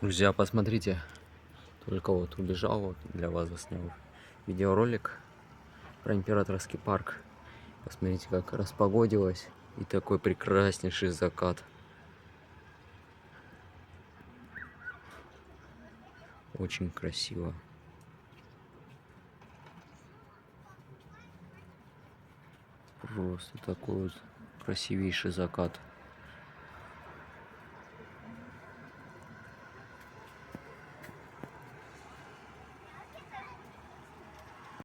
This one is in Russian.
Друзья, посмотрите, только вот убежал, вот для вас заснял видеоролик про Императорский парк. Посмотрите, как распогодилось, и такой прекраснейший закат. Очень красиво. Просто такой вот красивейший закат.